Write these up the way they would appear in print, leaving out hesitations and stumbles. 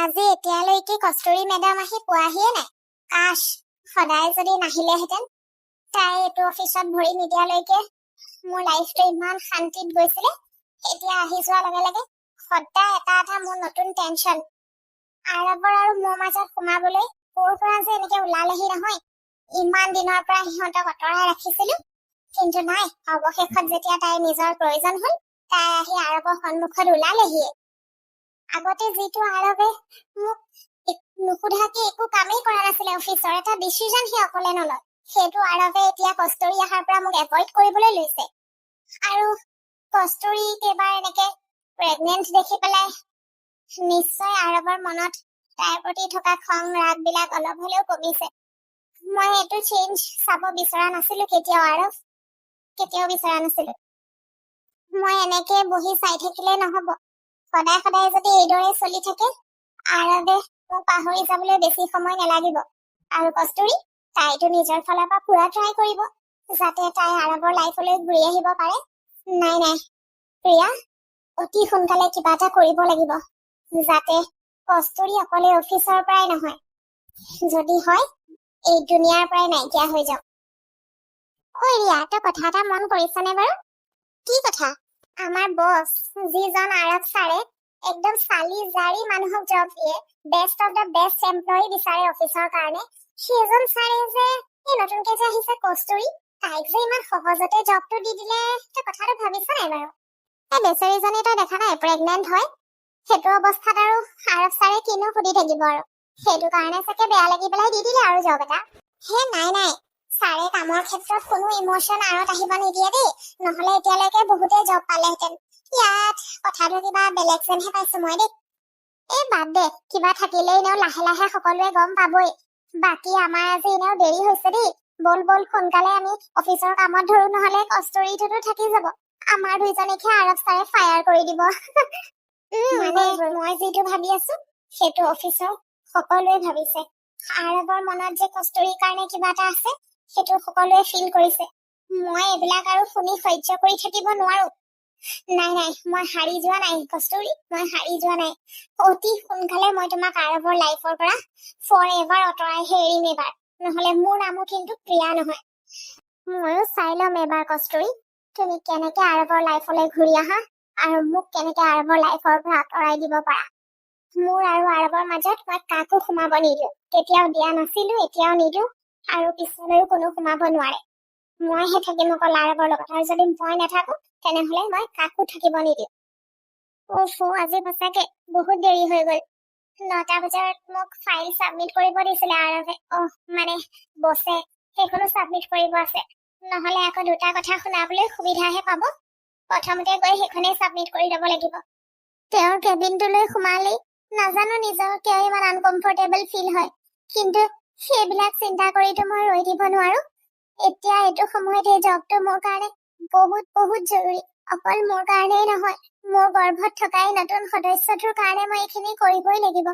আজি এতিয়ালৈকে কস্তুৰী মেডাম আহি পোৱাহিয়ে নাই। কাশ সদায় যদি নাহিলেহেঁতেন। তাই এইটো অফিচত ভৰি নিদিয়ালৈকে মোৰ লাইফটো ইমান শান্তিত গৈছিলে। এতিয়া আহি যোৱাৰ লগে লগে সদায় এটা মোৰ নতুন টেনচন। আৰৱৰ আৰু মোৰ মাজত সোমাবলৈ ক'ৰ পৰা যে এনেকে ওলালেহি নহয়। ইমান দিনৰ পৰা সিহঁতক আঁতৰাই ৰাখিছিলো, কিন্তু নাই, অৱশেষত যেতিয়া তাইৰ নিজৰ প্ৰয়োজন হ'ল, তাই আহি আৰৱৰ সন্মুখত ওলালেহিয়ে। আগতে যিটো আৰৱে মোক নুসুধাকে একো কামেই কৰা নাছিলে, অফিচৰ এটা ডিচিজন সি অকলে নলয়, সেইটো আৰৱে এতিয়া কস্তুৰী অহাৰ পৰা মোক এভইড কৰিবলৈ লৈছে। আৰু কস্তুৰীক এবাৰ এনেকে প্ৰেগনেন্ট দেখি পেলাই নিশ্চয় আৰৱৰ মনত তাইৰ প্ৰতি থকা খং ৰাগ বিলাক অলপ হলেও কমিছে। মই এইটো চেঞ্জ চাব বিচৰা নাছিলো কেতিয়াও, আৰৱ কেতিয়াও বিচৰা নাছিলো। মই এনেকে বহি চাই থাকিলে নহব। সদায় সদায় যদি এইদৰে চলি থাকে, আৰৱে মোক পাহৰি যাবলৈ বেছি সময় নালাগিব। আৰু কস্তুৰী তাইতো নিজৰ ফালৰ পৰা পুৰা ট্ৰাই কৰিব, যাতে তাই আৰৱৰ লাইফলৈ ঘূৰি আহিব পাৰে। নাই নাই প্ৰিয়া, অতি সোনকালে কিবা এটা কৰিব লাগিব, যাতে কস্তুৰী অকলে অফিচৰ পৰাই নহয়, যদি হয় এই দুনিয়াৰ পৰাই নাইকিয়া হৈ যাওক। ঐ ৰিয়া, তই কথা এটা মন কৰিছনে বাৰু? কি কথা? আমাৰ বছ যিজন আৰৱ ছাৰে একদম চালি জাৰি মানুহক জব দিয়ে, best of the best employee বিচাৰে অফিচৰ কাৰণে, সেইজন ছাৰে যে এই নতুনকে যে আহিছে কস্তুৰী, তাইক যে ইমান সহজতে জবটো দি দিলে, তই কথাটো ভাবিছ নাই বাৰু? এই বেচেৰীজনী তই দেখা নাই প্ৰেগনেন্ট হয়, সেইটো অৱস্থাত আৰু আৰৱ ছাৰে কিনো সুধি থাকিব আৰু, সেইটো কাৰণে চাগে বেয়া লাগি পেলাই দি দিলে আৰু জব এটা। হে নাই নাই, ছাৰে কামৰ ক্ষেত্ৰত কোনো ইমোচন আৰত আহিব নিদিয়ে দেই, নহলে এতিয়ালৈকে বহুতে জব পালেহেঁতেন। ইয়াত কথাটো কিবা বেলেগ যেনহে পাইছো মই দেই। এই বাদ দে, কিবা থাকিলে এনেও লাহে লাহে সকলোৱে গম পাবই। বাকী আমাৰ আজি এনেও দেৰি হৈছে দেই, বল বল সোনকালে আমি অফিচৰ কামত ধৰো, নহলে কস্তুৰীটোতো থাকি যাব। আমাৰ দুইজনীকে আৰৱ ছাৰে ফায়াৰ কৰি দিব। মানে মই যিটো ভাবি আছো সেইটো অফিচৰ সকলোৱে ভাবিছে। আৰৱৰ মনত যে কস্তুৰীৰ কাৰণে কিবা এটা আছে, সেইটো সকলোৱে ফিল কৰিছে। মই এইবিলাক আৰু শুনি সহ্য কৰি থাকিব নোৱাৰো। নাই নাই, মই হাৰি যোৱা নাই কস্তুৰী, মই হাৰি যোৱা নাই। অতি সোনকালে মই তোমাক আৰৱৰ লাইফৰ পৰা ফৰ এভাৰ আঁতৰাইহে এৰিম এবাৰ, নহলে মোৰ নামো কিন্তু প্ৰিয়া নহয়। ময়ো চাই ল'ম এবাৰ কস্তুৰী, তুমি কেনেকে আৰৱৰ লাইফলৈ ঘূৰি আহা আৰু মোক কেনেকে আৰৱৰ লাইফৰ পৰা আঁতৰাই দিব পাৰা। মোৰ আৰু আৰৱৰ মাজত মই কাকো সোমাব নিদিওঁ, কেতিয়াও দিয়া নাছিলো, এতিয়াও নিদিওঁ, আৰু পিছলৈও কোনো সোমাব নোৱাৰে। মইহে থাকিম অকল আৰৱৰ লগত, আৰু যদি মই নাথাকো তেনেহলে মই কাকো থাকিব নিদিওঁ। আজি সঁচাকে বহুত দেৰি হৈ গল। 9টা বজাত মোক ফাইল সাবমিট কৰিব দিছিলে আৰৱে, মানে বছে, সেইখনো সাবমিট কৰিব আছে, নহলে আকৌ দুটা কথা শুনাবলৈ সুবিধাহে পাব। প্ৰথমতে গৈ সেইখনেই সাবমিট কৰি ল'ব লাগিব। তেওঁৰ কেবিনটোলৈ সোমালেই নাজানো নিজৰ কিয় ইমান আনকমফৰ্টেবল ফিল হয়, কিন্তু সেইবিলাক চিন্তা কৰিতো মই ৰৈ দিব নোৱাৰো। এতিয়া এইটো সময়ত এই জবটো মোৰ কাৰণে বহুত বহুত জৰুৰী। অকল মোৰ কাৰণেই নহয়, মোৰ গৰ্ভত থকা এই নতুন সদস্যটোৰ কাৰণে মই এইখিনি কৰিবই লাগিব।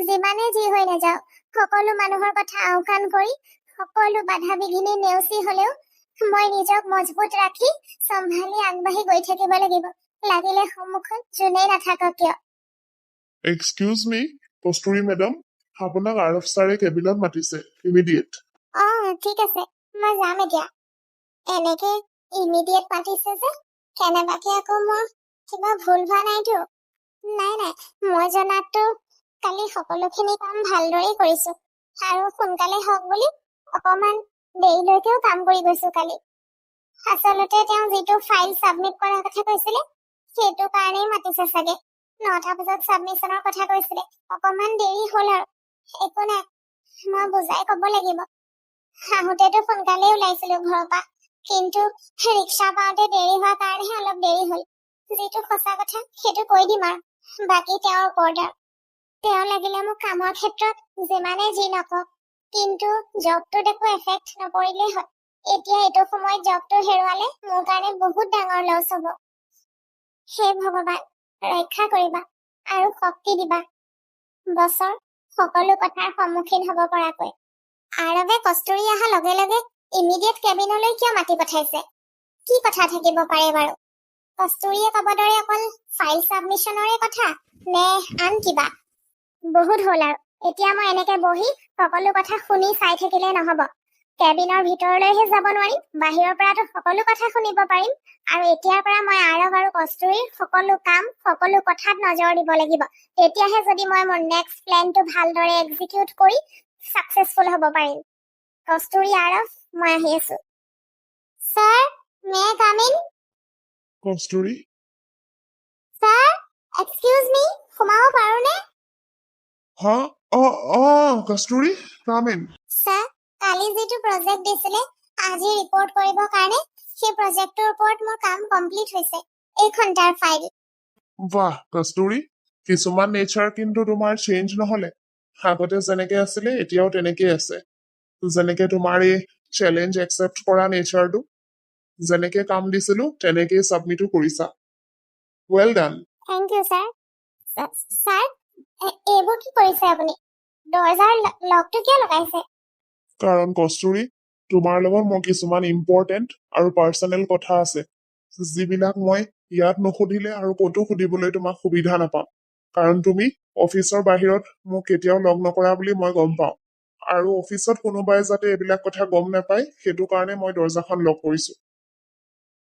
যিমানে যি হৈ নাযাওক, সকলো মানুহৰ কথা আওকাণ কৰি, সকলো বাধা বিঘিনি নেওচি হলেও মই নিজক মজবুত ৰাখি চম্ভালি আগবাঢ়ি গৈ থাকিব লাগিব, লাগিলে সন্মুখত যোনেই নাথাকক কিয়। এক্সকিউজ মি, কস্তুৰী মেডাম, আপোনাক আৰৱ ছাৰে কেবিনত মাতিছে, ইমিডিয়েট। ঠিক আছে, মই যাম এতিয়া। এনেকে ইমিডিয়েট মাতিছে যে, কেনেবাকে আকৌ মোৰ কিবা ভুল হোৱা নাইতো? নাই নাই, মই জনাতো কালি সকলোখিনি কাম ভালদৰেই কৰিছো, আৰু সোনকালে হওক বুলি অকমান দেৰিলৈকেও কাম কৰি গৈছো কালি। আচলতে তেওঁ যিটো ফাইল সাবমিট কৰাৰ কথা কৈছিলে, সেইটো কাৰণেই মাতিছে চাগে। 9টা বজাত সাবমিশনৰ কথা কৈছিলে, অকমান দেৰি হল আৰু। একো নাই, মই বুজাই কব লাগিব। আহোঁতেতো সোনকালে ওলাইছিলো ঘৰৰ পৰা, কিন্তু ৰিক্সা পাওঁতে দেৰি হোৱাৰ কাৰণেহে অলপ দেৰি হল। যিটো সঁচা কথা সেইটো কৈ দিম আৰু, বাকী তেওঁৰ ওপৰত আৰু। তেওঁ লাগিলে মোক কামৰ ক্ষেত্ৰত যিমানে যি নকওক, কিন্তু জবটোত একো এফেক্ট নপৰিলেই হয়। এতিয়া এইটো সময়ত জবটো হেৰুৱালে মোৰ কাৰণে বহুত ডাঙৰ লছ হব। হে ভগৱান, ৰক্ষা কৰিবা আৰু শক্তি দিবা বছৰ সকলো কথাৰ সন্মুখীন হব পৰাকৈ। আৰৱে কস্তুৰী অহা লগে লগে ইমিডিয়েট কেবিনলৈ কিয় মাতি পঠাইছে? কি কথা থাকিব পাৰে বাৰু? কস্তুৰীয়ে কব দৰে অকল ফাইল সাবমিশনৰে কথা, নে আন কিবা? বহুত হ'ল আৰু এতিয়া মই এনেকে বহি সকলো কথা শুনি চাই থাকিলে নহব কেবিনৰ ভিতৰলৈহে যাব নোৱাৰিম বাহিৰৰ পৰাতো সকলো কথা শুনিব পাৰিম আৰু এতিয়াৰ পৰা মই আৰৱ আৰু কস্তুৰীৰ সকলো কাম সকলো কথাত নজৰ দিব লাগিব তেতিয়াহে যদি মই মোৰ নেক্সট প্লেনটো ভালদৰে এক্সিকিউট কৰি সাকসেসফুল হ'ব পাৰিম কস্তুৰী আৰৱ মই আহি আছো sir may I come in Kasturi sir excuse me সোমাব পাৰোনে হা কস্তুৰী কাম ইন স্যাৰ কালি যিটো প্ৰজেক্ট দিছিলে আজি ৰিপৰ্ট কৰিবৰ কাৰণে সেই প্ৰজেক্টৰ ওপৰত মোৰ কাম কমপ্লিট হৈছে এইখন তাৰ ফাইল বাহ কস্তুৰী কিছুমান নেচাৰ কিন্তু তোমাৰ চেঞ্জ নহলে আগতে যেনেকে আছিলে এতিয়াও তেনেকেই আছে যেনেকে তোমাৰ এই চেলেঞ্জ একচেপ্ট কৰা নেচাৰটো যেনেকে কাম দিছিলো তেনেকেই ছাবমিটো কৰিছা ৱেল ডান থেংক ইউ স্যাৰ স্যাৰ এইবোৰ কি কৰিছে আপুনি দৰ্জাৰ লকটো কিয় লগাইছে কাৰণ কস্তুৰী তোমাৰ লগত মোৰ কিছুমান ইম্পৰ্টেণ্ট আৰু পাৰ্চনেল কথা আছে যিবিলাক মই ইয়াত নুসুধিলে আৰু ক'তো সুধিবলৈ তোমাক সুবিধা নাপাম কাৰণ তুমি অফিচৰ বাহিৰত মোক কেতিয়াও লগ নকৰা বুলি মই গম পাওঁ আৰু অফিচত কোনোবাই যাতে এইবিলাক কথা গম নাপায় সেইটো কাৰণে মই দৰ্জাখন লক কৰিছো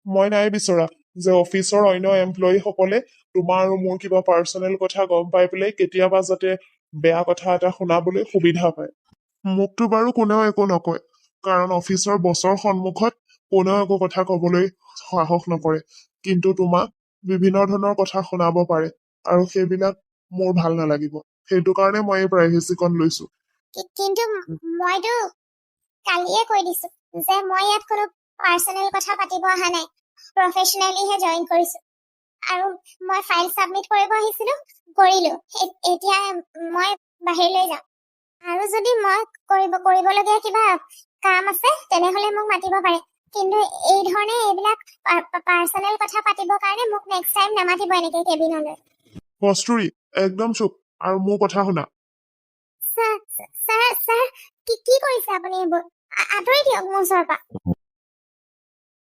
মই নাই বিচৰা যে অফিচৰ অন্য এমপ্লয়ী সকলে তোমাৰ আৰু মোৰ কিবা পাৰ্চনেল কথা গম পাই পেলাই কেতিয়াবা যাতে বেয়া কথা এটা শুনাবলৈ সুবিধা পায় মোকতো বাৰু কোনেও একো নকয় কাৰণ অফিচৰ বছৰ সন্মুখত কোনেও একো কথা কবলৈ সাহস নকৰে কিন্তু তোমাক বিভিন্ন ধৰণৰ কথা শুনাব পাৰে আৰু সেইবিলাক মোৰ ভাল নালাগিব সেইটো কাৰণে মই এই প্ৰাইভেচিখন লৈছো কিন্তু মইতো কালিয়ে কৈ দিছো যে মই ইয়াত কোনো পাৰ্চনেল কথা পাতিব অহা নাই প্ৰফেচনেলিহে জইন কৰিছো আৰু মই ফাইল সাবমিট কৰিব আহিছিলো কৰিলো এতিয়া মই বাহিৰলৈ যাম আৰু যদি মই কৰিবলগীয়া কিবা কাম আছে তেনেহলে মোক মাতিব পাৰে কিন্তু এই ধৰণে এইবিলাক পাৰ্চনেল কথা পাতিবৰ কাৰণে মোক নেক্সট টাইম নামাতিব এনেকে কেবিনলৈ কস্তুৰী একদম চুপ আৰু মোৰ কথা শুনা স্যাৰ স্যাৰ স্যাৰ কি কৰিছে আপুনি এইবোৰ আঁতৰি দিয়ক মোৰ ওচৰৰ পৰা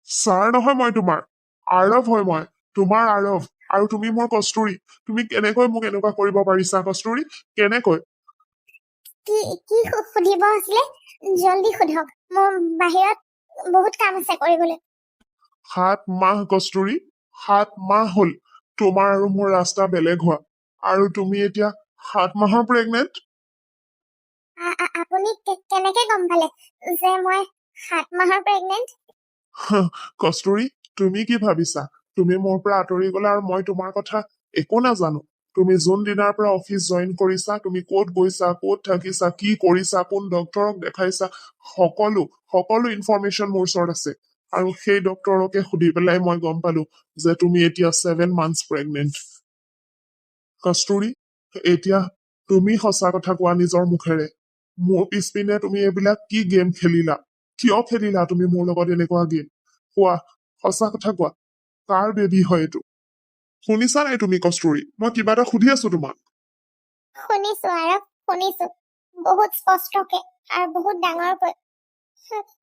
ছাৰ নহয় মই তোমাৰ আৰৱ হয় মই তোমাৰ আৰৱ আৰু তুমি মোৰ কস্তুৰী তুমি কেনেকৈ মোক এনেকুৱা কৰিব পাৰিছা কস্তুৰী কেনেকৈ কি কি সুধিব আছিলে জলদি সোধক মোৰ বাহিৰত বহুত কাম আছে কৰিবলৈ 7 মাহ কস্তুৰী 7 মাহ হল তোমাৰ আৰু মোৰ ৰাস্তা বেলেগ হোৱা আৰু তুমি এতিয়া 7 মাহৰ প্ৰেগনেণ্ট আপুনি কেনেকে গম পালে যে মই 7 মাহৰ প্ৰেগনেণ্ট কস্তুৰী তুমি কি ভাবিছা তুমি মোৰ পৰা আঁতৰি গলা আৰু মই তোমাৰ কথা একো নাজানো তুমি যোন দিনাৰ পৰা অফিচ জইন কৰিছা তুমি ক'ত গৈছা ক'ত থাকিছা কি কৰিছা কোন ডক্তৰক দেখাইছা সকলো ইনফৰমেশ্যন মোৰ ওচৰত আছে আৰু সেই ডক্তৰকে সুধি পেলাই মই গম পালো যে তুমি এতিয়া 7 মান্থছ প্ৰেগনেণ্ট কস্তুৰী এতিয়া তুমি সঁচা কথা কোৱা নিজৰ মুখেৰে মোৰ পিছপিনে তুমি এইবিলাক কি গেম খেলিলা কিয় খেলিলা তুমি মোৰ লগত এনেকুৱা গেম কোৱা সঁচা কথা কোৱা কাৰ বেবী হয় এইটো শুনিছা নাই তুমি কস্তুৰী মই কিবা এটা সুধি আছো তোমাক শুনিছো আৰৱ শুনিছো বহুত স্পষ্টকে আৰু বহুত ডাঙৰকৈ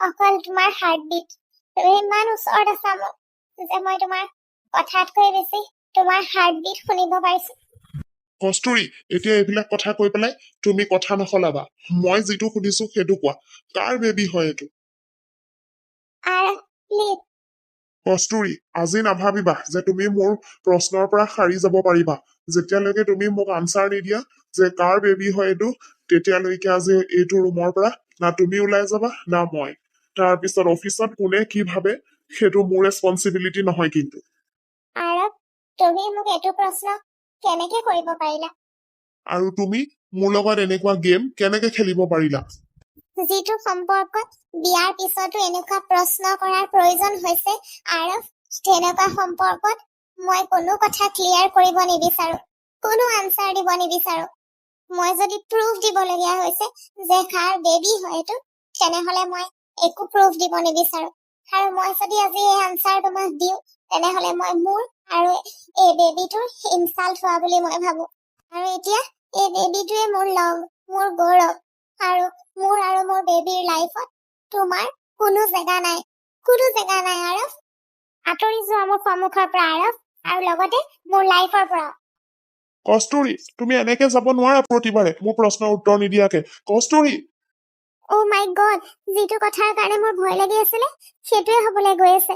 অকল তোমাৰ হাৰ্টবিট তুমি ইমান ওচৰত আছা মোক যে মই তোমাৰ কথাতকৈ বেছি তোমাৰ হাৰ্টবিট শুনিব পাৰিছো কস্তুৰী এতিয়া এইবিলাক কথা কৈ পেলাই তুমি কথা নসলাবা মই যিটো সুধিছো সেইটো কোৱা কাৰ বেবী হয় এইটো আৰৱ প্লিজ কস্তুৰী আজি নাভাবিবা যে তুমি মোৰ প্ৰশ্নৰ পৰা সাৰি যাব পাৰিবা যেতিয়ালৈকে তুমি মোক আনচাৰ নিদিয়া যে কাৰ বেবী হয় এইটো তেতিয়ালৈকে আজি এইটো ৰুমৰ পৰা না তুমি ওলাই যাবা না মই তাৰপিছত অফিচত কোনে কি ভাবে সেইটো মোৰ ৰেছপনচিবিলিটি নহয় কিন্তু আৰৱ তুমি মোক এইটো প্ৰশ্ন কেনেকে কৰিব পাৰিলা আৰু তুমি মোৰ লগত এনেকুৱা গেম কেনেকে খেলিব পাৰিলা যিটো সম্পৰ্কত বিয়াৰ পিছতো এনেকুৱা প্ৰশ্ন কৰাৰ প্ৰয়োজন হৈছে আৰৱ তেনেকুৱা সম্পৰ্কত মই কোনো কথা ক্লিয়াৰ কৰিব নিবিচাৰো কোনো আনচাৰ দিব নিবিচাৰো মই যদি প্ৰুফ দিবলগীয়া হৈছে যে কাৰ বেবী হয় এইটো তেনেহলে মই একো প্ৰুফ দিব নিবিচাৰো আৰু মই যদি আজি এই আনচাৰ তোমাক দিওঁ তেনেহলে মই মোৰ আৰু এই বেবীটোৰ ইনচাল্ট হোৱা বুলি মই ভাবো আৰু এতিয়া এই বেবীটোৱে মোৰ লগ মোৰ গৌৰৱ আৰু মোৰ বেবীৰ লাইফত তোমাৰ কোনো জেগা নাই আৰৱ আঁতৰি যোৱা মোৰ সন্মুখৰ পৰা আৰৱ আৰু লগতে মোৰ লাইফৰ পৰা কস্তুৰী তুমি এনেকে যাব নোৱাৰা প্ৰতিবাৰে মোৰ প্ৰশ্নৰ উত্তৰ নিদিয়াকে কস্তুৰী অ' মাই গড, যিটো কথাৰ কাৰণে মোৰ ভয় লাগি আছিলে সেইটোৱে হবলৈ গৈ আছে।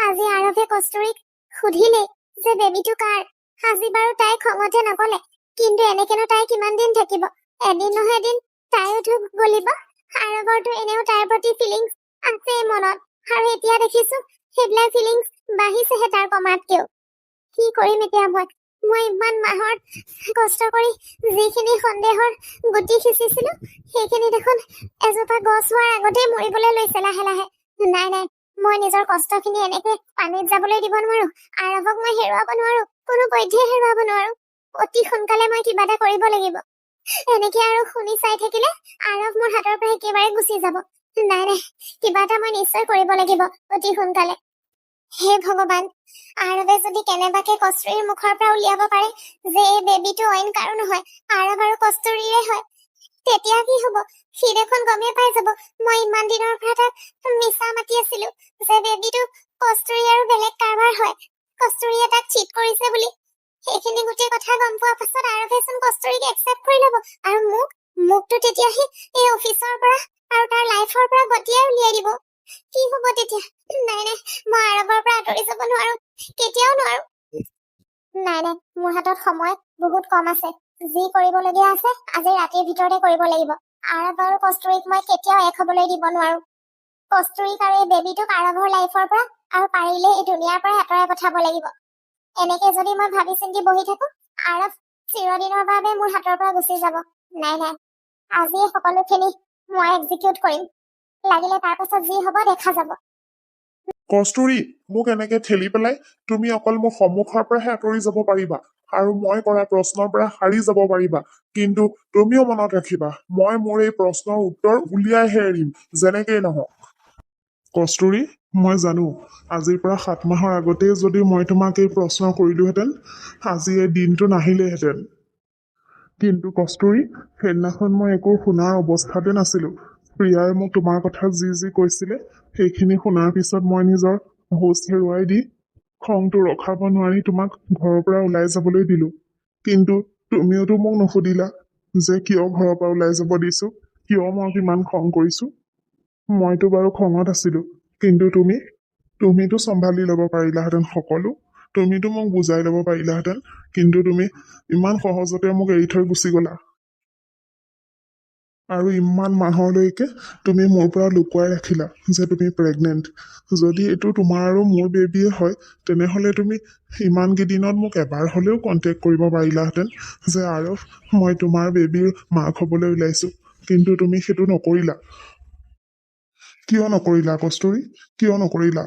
আজি আৰৱে কস্তুৰীক সুধিলেই যে বেবীটো কাৰ। আজি বাৰু তাই খঙতে নকলে, কিন্তু এনেকেনো তাই কিমান দিন থাকিব? এদিন নহয় এদিন তাইওতো গলিব। আৰৱৰতো এনেও তাইৰ প্ৰতি ফিলিংছ আছে মনত, আৰু এতিয়া দেখিছো সেইবিলাক ফিলিংছ বাঢ়িছেহে তাৰ কমাতকেও। কি কৰিম এতিয়া মই ইমান মাহৰ কষ্ট কৰি যিখিনি সন্দেহৰ গুটি সিঁচিছিলো সেইখিনি দেখোন এজোপা গছ হোৱাৰ আগতেই মৰিবলৈ লৈছে লাহে লাহে। নাই নাই, মই নিজৰ কষ্টখিনি এনেকে পানীত যাবলৈ দিব নোৱাৰো। আৰৱক মই হেৰুৱাব নোৱাৰো, কোনো পধ্যেই হেৰুৱাব নোৱাৰো। অতি সোনকালে মই কিবা এটা কৰিব লাগিব। এনেকে আৰু শুনি চাই থাকিলে আৰৱ মোৰ হাতৰ পৰা একেবাৰে গুচি যাব। নাই নাই, কিবা এটা মই নিশ্চয় কৰিব লাগিব অতি সোনকালে। হে ভগৱান, আৰৱে যদি কেনেবাকে কস্তুৰীৰ মুখৰ পৰা উলিয়াব পাৰে যে এই বেবীটো অইন কাৰো নহয়, আৰৱ আৰু কস্তুৰীৰে হয়, তেতিয়া কি হব? সি দেখোন গমেই পাই যাব মই ইমান দিনৰ পৰা তাক মিছা মাতি আছিলো যে বেবীটো কস্তুৰী আৰু বেলেগ কাৰোবাৰ হয়, কস্তুৰীয়ে তাক চিট কৰিছে বুলি। সেইখিনি গোটেই কথা গম পোৱাৰ পাছত আৰৱেচোন কস্তুৰীক একচেপ্ট কৰি ল'ব, আৰু মোকতো তেতিয়া সি এই অফিচৰ পৰা আৰু তাৰ লাইফৰ পৰা গতিয়াই উলিয়াই দিব। কি হব তেতিয়া? নাই নাই, মই আৰৱৰ পৰা আঁতৰি যাব নোৱাৰো, কেতিয়াও নোৱাৰো। নাই নাই, মোৰ হাতত সময় বহুত কম আছে। যি কৰিবলগীয়া আছে আজি ৰাতিৰ ভিতৰতে কৰিব লাগিব। আৰৱ আৰু কস্তুৰীক মই কেতিয়াও এক হবলৈ দিব নোৱাৰো। কস্তুৰীক আৰু এই বেবীটোক আৰৱৰ লাইফৰ পৰা আৰু পাৰিলে এই দুনিয়াৰ পৰা আঁতৰাই পঠাব লাগিব। এনেকে যদি মই ভাবি চিন্তি বহি থাকো, আৰৱ চিৰদিনৰ বাবে মোৰ হাতৰ পৰা গুচি যাব। নাই নাই, আজি সকলোখিনি মই এক্সিকিউট কৰিম, লাগিলে তাৰ পাছত যি হব দেখা যাব। কস্তুৰী মোক এনেকে ঠেলি পেলাই তুমি অকল মোৰ সন্মুখৰ পৰাহে আঁতৰি যাব পাৰিবা আৰু মই কৰা প্ৰশ্নৰ পৰা সাৰি যাব পাৰিবা, কিন্তু তুমিও মনত ৰাখিবা মই মোৰ এই প্ৰশ্নৰ উত্তৰ উলিয়াইহে এৰিম যেনেকেই নহওক। কস্তুৰী মই জানো আজিৰ পৰা 7 মাহৰ আগতেই যদি মই তোমাক এই প্ৰশ্ন কৰিলোহেঁতেন আজি এই দিনটো নাহিলেহেঁতেন, কিন্তু কস্তুৰী সেইদিনাখন মই একো শুনাৰ অৱস্থাতে নাছিলো। প্ৰিয়াই মোক তোমাৰ কথা যি যি কৈছিলে সেইখিনি শুনাৰ পিছত মই নিজৰ হোষ্ট হেৰুৱাই দি খংটো ৰখাব নোৱাৰি তোমাক ঘৰৰ পৰা ওলাই যাবলৈ দিলো, কিন্তু তুমিওতো মোক নুসুধিলা যে কিয় ঘৰৰ পৰা ওলাই যাব দিছো, কিয় মই ইমান খং কৰিছো। মইতো বাৰু খঙত আছিলো, কিন্তু তুমিতো চম্ভালি ল'ব পাৰিলাহেঁতেন সকলো, তুমিতো মোক বুজাই ল'ব পাৰিলাহেঁতেন, কিন্তু তুমি ইমান সহজতে মোক এৰি থৈ গুচি গলা। আৰু ইমান মাহলৈকে তুমি মোৰ পৰা লুকুৱাই ৰাখিলা যে তুমি প্ৰেগনেণ্ট। যদি এইটো তোমাৰ আৰু মোৰ বেবীয়ে হয় তেনেহলে তুমি ইমান কেইদিনত মোক এবাৰ হলেও কণ্টেক্ট কৰিব পাৰিলাহেঁতেন যে আৰৱ মই তোমাৰ বেবীৰ মাক হবলৈ ওলাইছো, কিন্তু তুমি সেইটো নকৰিলা। কিয় নকৰিলা কস্তুৰী, কিয় নকৰিলা?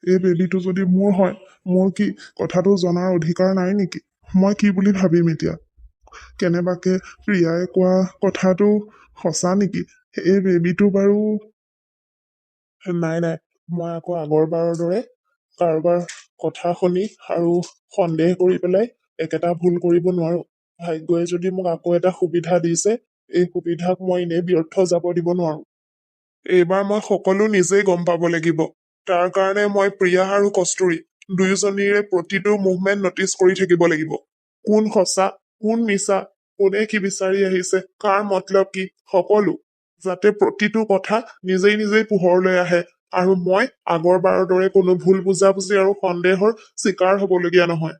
এই বেবীটো যদি মোৰ হয় মোৰ কি কথাটো জনাৰ অধিকাৰ নাই নেকি? মই কি বুলি ভাবিম এতিয়া? কেনেবাকে প্ৰিয়াই কোৱা কথাটো সঁচা নেকি? এই বেবীটো বাৰু নাই নাই, মই আকৌ আগৰবাৰৰ দৰে কাৰোবাৰ কথা শুনি আৰু সন্দেহ কৰি পেলাই একেটা ভুল কৰিব নোৱাৰো। ভাগ্যই যদি মোক আকৌ এটা সুবিধা দিছে এই সুবিধাক মই এনেই ব্যৰ্থ যাব দিব নোৱাৰো। এইবাৰ মই সকলো নিজেই গম পাব লাগিব। তাৰ কাৰণে মই প্ৰিয়া আৰু কস্তুৰী দুয়োজনীৰে প্ৰতিটো মুভমেণ্ট নটিচ কৰি থাকিব লাগিব। কোন সঁচা কোন মিছা, কোনে কি বিচাৰি আহিছে, কাৰ মতলব কি, সকলো যাতে প্ৰতিটো কথা নিজেই নিজেই পোহৰলৈ আহে আৰু মই আগৰবাৰৰ দৰে কোনো ভুল বুজাবুজি আৰু সন্দেহৰ চিকাৰ হবলগীয়া নহয়।